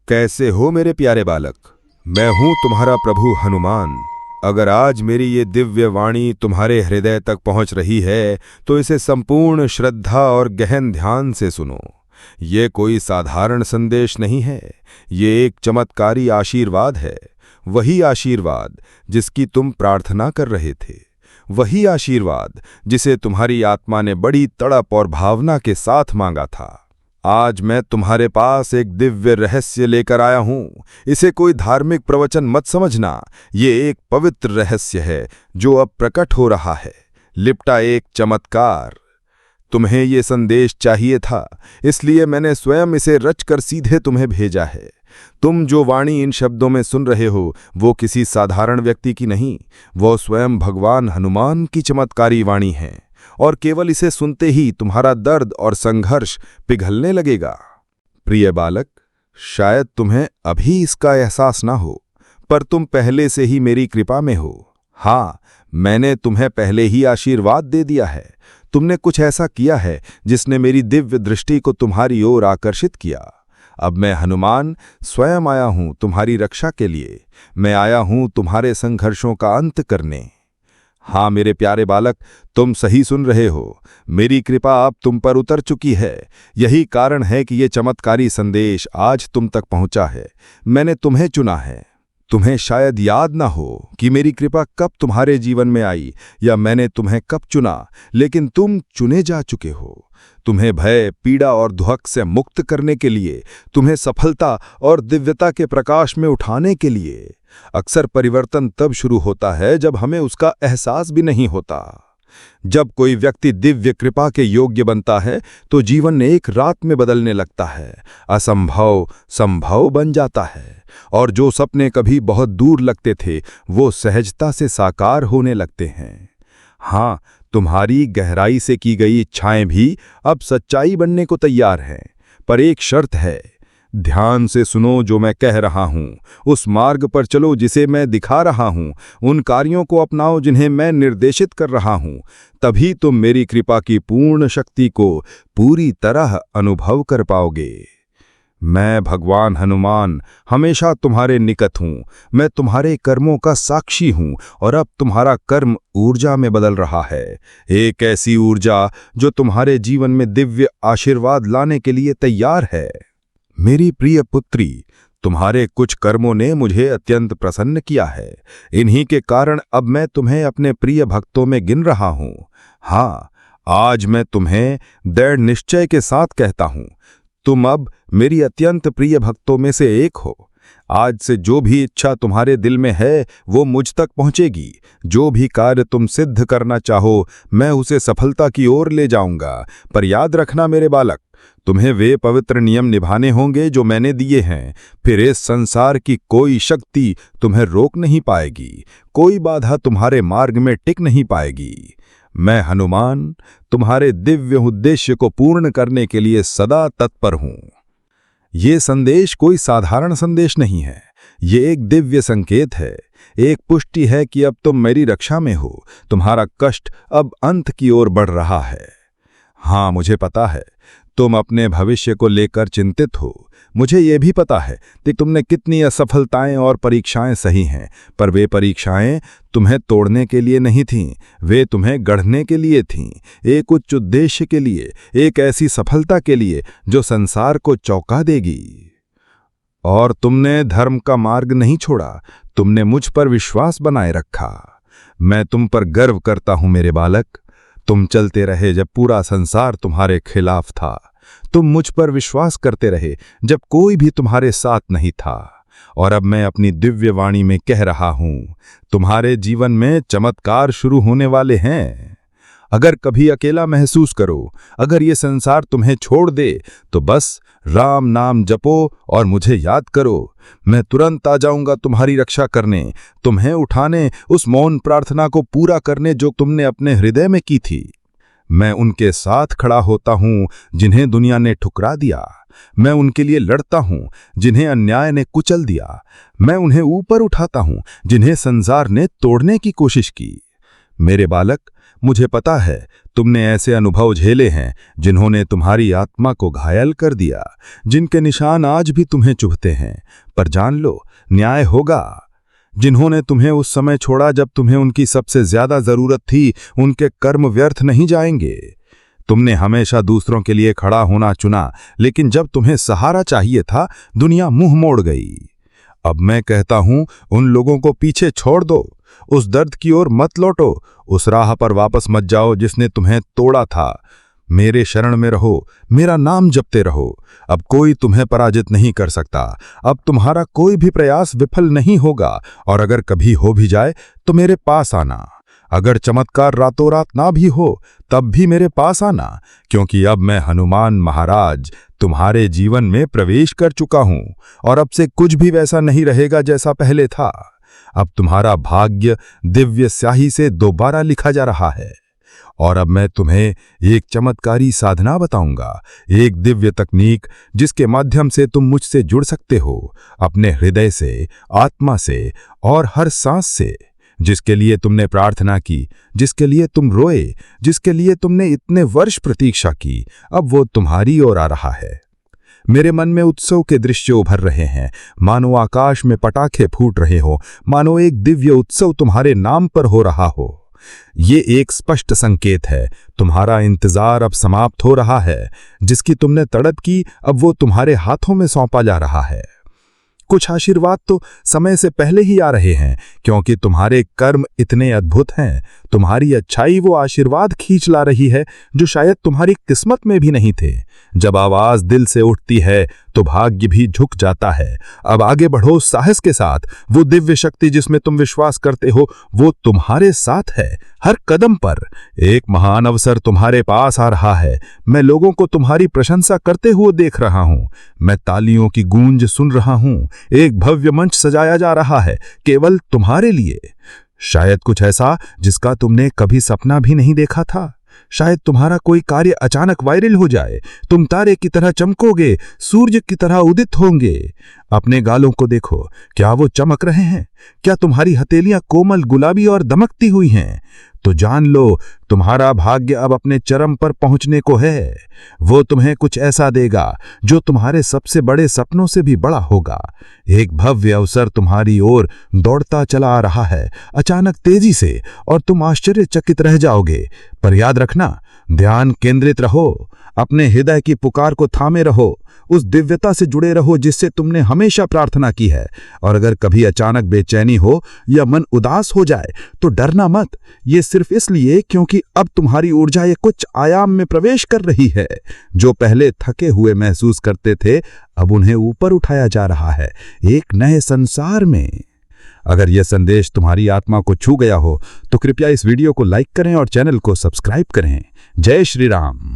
कैसे हो मेरे प्यारे बालक? मैं हूं तुम्हारा प्रभु हनुमान। अगर आज मेरी ये दिव्य वाणी तुम्हारे हृदय तक पहुंच रही है तो इसे संपूर्ण श्रद्धा और गहन ध्यान से सुनो। ये कोई साधारण संदेश नहीं है, ये एक चमत्कारी आशीर्वाद है। वही आशीर्वाद जिसकी तुम प्रार्थना कर रहे थे, वही आशीर्वाद जिसे तुम्हारी आत्मा ने बड़ी तड़प और भावना के साथ मांगा था। आज मैं तुम्हारे पास एक दिव्य रहस्य लेकर आया हूं। इसे कोई धार्मिक प्रवचन मत समझना, ये एक पवित्र रहस्य है जो अब प्रकट हो रहा है, लिपटा एक चमत्कार। तुम्हें ये संदेश चाहिए था, इसलिए मैंने स्वयं इसे रचकर सीधे तुम्हें भेजा है। तुम जो वाणी इन शब्दों में सुन रहे हो वो किसी साधारण व्यक्ति की नहीं, वो स्वयं भगवान हनुमान की चमत्कारी वाणी है। और केवल इसे सुनते ही तुम्हारा दर्द और संघर्ष पिघलने लगेगा। प्रिय बालक, शायद तुम्हें अभी इसका एहसास ना हो, पर तुम पहले से ही मेरी कृपा में हो। हाँ, मैंने तुम्हें पहले ही आशीर्वाद दे दिया है। तुमने कुछ ऐसा किया है जिसने मेरी दिव्य दृष्टि को तुम्हारी ओर आकर्षित किया। अब मैं हनुमान स्वयं आया हूं तुम्हारी रक्षा के लिए। मैं आया हूं तुम्हारे संघर्षों का अंत करने। हाँ मेरे प्यारे बालक, तुम सही सुन रहे हो। मेरी कृपा अब तुम पर उतर चुकी है। यही कारण है कि ये चमत्कारी संदेश आज तुम तक पहुंचा है। मैंने तुम्हें चुना है। तुम्हें शायद याद ना हो कि मेरी कृपा कब तुम्हारे जीवन में आई या मैंने तुम्हें कब चुना, लेकिन तुम चुने जा चुके हो। तुम्हें भय, पीड़ा और दुहक से मुक्त करने के लिए, तुम्हें सफलता और दिव्यता के प्रकाश में उठाने के लिए। अक्सर परिवर्तन तब शुरू होता है जब हमें उसका एहसास भी नहीं होता। जब कोई व्यक्ति दिव्य कृपा के योग्य बनता है तो जीवन एक रात में बदलने लगता है। असंभव संभव बन जाता है और जो सपने कभी बहुत दूर लगते थे वो सहजता से साकार होने लगते हैं। हाँ, तुम्हारी गहराई से की गई इच्छाएं भी अब सच्चाई बनने को तैयार हैं, पर एक शर्त है। ध्यान से सुनो जो मैं कह रहा हूं, उस मार्ग पर चलो जिसे मैं दिखा रहा हूं, उन कार्यों को अपनाओ जिन्हें मैं निर्देशित कर रहा हूं। तभी तुम मेरी कृपा की पूर्ण शक्ति को पूरी तरह अनुभव कर पाओगे। मैं भगवान हनुमान हमेशा तुम्हारे निकट हूं। मैं तुम्हारे कर्मों का साक्षी हूं और अब तुम्हारा कर्म ऊर्जा में बदल रहा है। एक ऐसी ऊर्जा जो तुम्हारे जीवन में दिव्य आशीर्वाद लाने के लिए तैयार है। मेरी प्रिय पुत्री, तुम्हारे कुछ कर्मों ने मुझे अत्यंत प्रसन्न किया है। इन्हीं के कारण अब मैं तुम्हें अपने प्रिय भक्तों में गिन रहा हूं। हाँ, आज मैं तुम्हें दृढ़ निश्चय के साथ कहता हूं, तुम अब मेरी अत्यंत प्रिय भक्तों में से एक हो। आज से जो भी इच्छा तुम्हारे दिल में है वो मुझ तक पहुंचेगी। जो भी कार्य तुम सिद्ध करना चाहो मैं उसे सफलता की ओर ले जाऊंगा। पर याद रखना मेरे बालक, तुम्हें वे पवित्र नियम निभाने होंगे जो मैंने दिए हैं। फिर इस संसार की कोई शक्ति तुम्हें रोक नहीं पाएगी, कोई बाधा तुम्हारे मार्ग में टिक नहीं पाएगी। मैं हनुमान तुम्हारे दिव्य उद्देश्य को पूर्ण करने के लिए सदा तत्पर हूं। ये संदेश कोई साधारण संदेश नहीं है, ये एक दिव्य संकेत है, एक पुष्टि है कि अब तुम मेरी रक्षा में हो। तुम्हारा कष्ट अब अंत की ओर बढ़ रहा है। हाँ, मुझे पता है तुम अपने भविष्य को लेकर चिंतित हो। मुझे ये भी पता है कि तुमने कितनी असफलताएं और परीक्षाएं सही हैं, पर वे परीक्षाएं तुम्हें तोड़ने के लिए नहीं थीं, वे तुम्हें गढ़ने के लिए थीं, एक उच्च उद्देश्य के लिए, एक ऐसी सफलता के लिए जो संसार को चौंका देगी। और तुमने धर्म का मार्ग नहीं छोड़ा, तुमने मुझ पर विश्वास बनाए रखा। मैं तुम पर गर्व करता हूं मेरे बालक। तुम चलते रहे जब पूरा संसार तुम्हारे खिलाफ था। तुम मुझ पर विश्वास करते रहे जब कोई भी तुम्हारे साथ नहीं था। और अब मैं अपनी दिव्य वाणी में कह रहा हूं, तुम्हारे जीवन में चमत्कार शुरू होने वाले हैं। अगर कभी अकेला महसूस करो, अगर ये संसार तुम्हें छोड़ दे, तो बस राम नाम जपो और मुझे याद करो। मैं तुरंत आ जाऊंगा तुम्हारी रक्षा करने, तुम्हें उठाने, उस मौन प्रार्थना को पूरा करने जो तुमने अपने हृदय में की थी। मैं उनके साथ खड़ा होता हूं जिन्हें दुनिया ने ठुकरा दिया। मैं उनके लिए लड़ता हूं जिन्हें अन्याय ने कुचल दिया। मैं उन्हें ऊपर उठाता हूं जिन्हें संसार ने तोड़ने की कोशिश की। मेरे बालक, मुझे पता है तुमने ऐसे अनुभव झेले हैं जिन्होंने तुम्हारी आत्मा को घायल कर दिया, जिनके निशान आज भी तुम्हें चुभते हैं, पर जान लो न्याय होगा। जिन्होंने तुम्हें उस समय छोड़ा जब तुम्हें उनकी सबसे ज्यादा जरूरत थी, उनके कर्म व्यर्थ नहीं जाएंगे। तुमने हमेशा दूसरों के लिए खड़ा होना चुना, लेकिन जब तुम्हें सहारा चाहिए था, दुनिया मुंह मोड़ गई। अब मैं कहता हूं, उन लोगों को पीछे छोड़ दो, उस दर्द की ओर मत लौटो, उस राह पर वापस मत जाओ जिसने तुम्हें तोड़ा था। मेरे शरण में रहो, मेरा नाम जपते रहो। अब कोई तुम्हें पराजित नहीं कर सकता। अब तुम्हारा कोई भी प्रयास विफल नहीं होगा, और अगर कभी हो भी जाए तो मेरे पास आना। अगर चमत्कार रातों रात ना भी हो, तब भी मेरे पास आना, क्योंकि अब मैं हनुमान महाराज तुम्हारे जीवन में प्रवेश कर चुका हूं, और अब से कुछ भी वैसा नहीं रहेगा जैसा पहले था। अब तुम्हारा भाग्य दिव्य स्याही से दोबारा लिखा जा रहा है। और अब मैं तुम्हें एक चमत्कारी साधना बताऊंगा, एक दिव्य तकनीक जिसके माध्यम से तुम मुझसे जुड़ सकते हो, अपने हृदय से, आत्मा से और हर सांस से। जिसके लिए तुमने प्रार्थना की, जिसके लिए तुम रोए, जिसके लिए तुमने इतने वर्ष प्रतीक्षा की, अब वो तुम्हारी ओर आ रहा है। मेरे मन में उत्सव के दृश्य उभर रहे हैं, मानो आकाश में पटाखे फूट रहे हो, मानो एक दिव्य उत्सव तुम्हारे नाम पर हो रहा हो। ये एक स्पष्ट संकेत है, तुम्हारा इंतजार अब समाप्त हो रहा है। जिसकी तुमने तड़प की, अब वो तुम्हारे हाथों में सौंपा जा रहा है। कुछ आशीर्वाद तो समय से पहले ही आ रहे हैं, क्योंकि तुम्हारे कर्म इतने अद्भुत हैं। तुम्हारी अच्छाई वो आशीर्वाद खींच ला रही है जो शायद तुम्हारी किस्मत में भी नहीं थे। जब आवाज दिल से उठती है तो भाग्य भी झुक जाता है। अब आगे बढ़ो साहस के साथ। वो दिव्य शक्ति जिसमें तुम विश्वास करते हो, वो तुम्हारे साथ है, हर कदम पर। एक महान अवसर तुम्हारे पास आ रहा है। मैं लोगों को तुम्हारी प्रशंसा करते हुए देख रहा हूं। मैं तालियों की गूंज सुन रहा हूं। एक भव्य मंच सजाया जा रहा है, केवल तुम्हारे लिए। शायद कुछ ऐसा जिसका तुमने कभी सपना भी नहीं देखा था। शायद तुम्हारा कोई कार्य अचानक वायरल हो जाए, तुम तारे की तरह चमकोगे, सूर्य की तरह उदित होंगे। अपने गालों को देखो, क्या वो चमक रहे हैं? क्या तुम्हारी हथेलियां कोमल, गुलाबी और दमकती हुई हैं? तो जान लो, तुम्हारा भाग्य अब अपने चरम पर पहुंचने को है। वो तुम्हें कुछ ऐसा देगा जो तुम्हारे सबसे बड़े सपनों से भी बड़ा होगा। एक भव्य अवसर तुम्हारी ओर दौड़ता चला आ रहा है, अचानक तेजी से, और तुम आश्चर्यचकित रह जाओगे। पर याद रखना, ध्यान केंद्रित रहो, अपने हृदय की पुकार को थामे रहो, उस दिव्यता से जुड़े रहो जिससे तुमने हमेशा प्रार्थना की है। और अगर कभी अचानक बेचैनी हो या मन उदास हो जाए तो डरना मत। ये सिर्फ इसलिए क्योंकि अब तुम्हारी ऊर्जा एक कुछ आयाम में प्रवेश कर रही है। जो पहले थके हुए महसूस करते थे, अब उन्हें ऊपर उठाया जा रहा है, एक नए संसार में। अगर यह संदेश तुम्हारी आत्मा को छू गया हो तो कृपया इस वीडियो को लाइक करें और चैनल को सब्सक्राइब करें। जय श्री राम।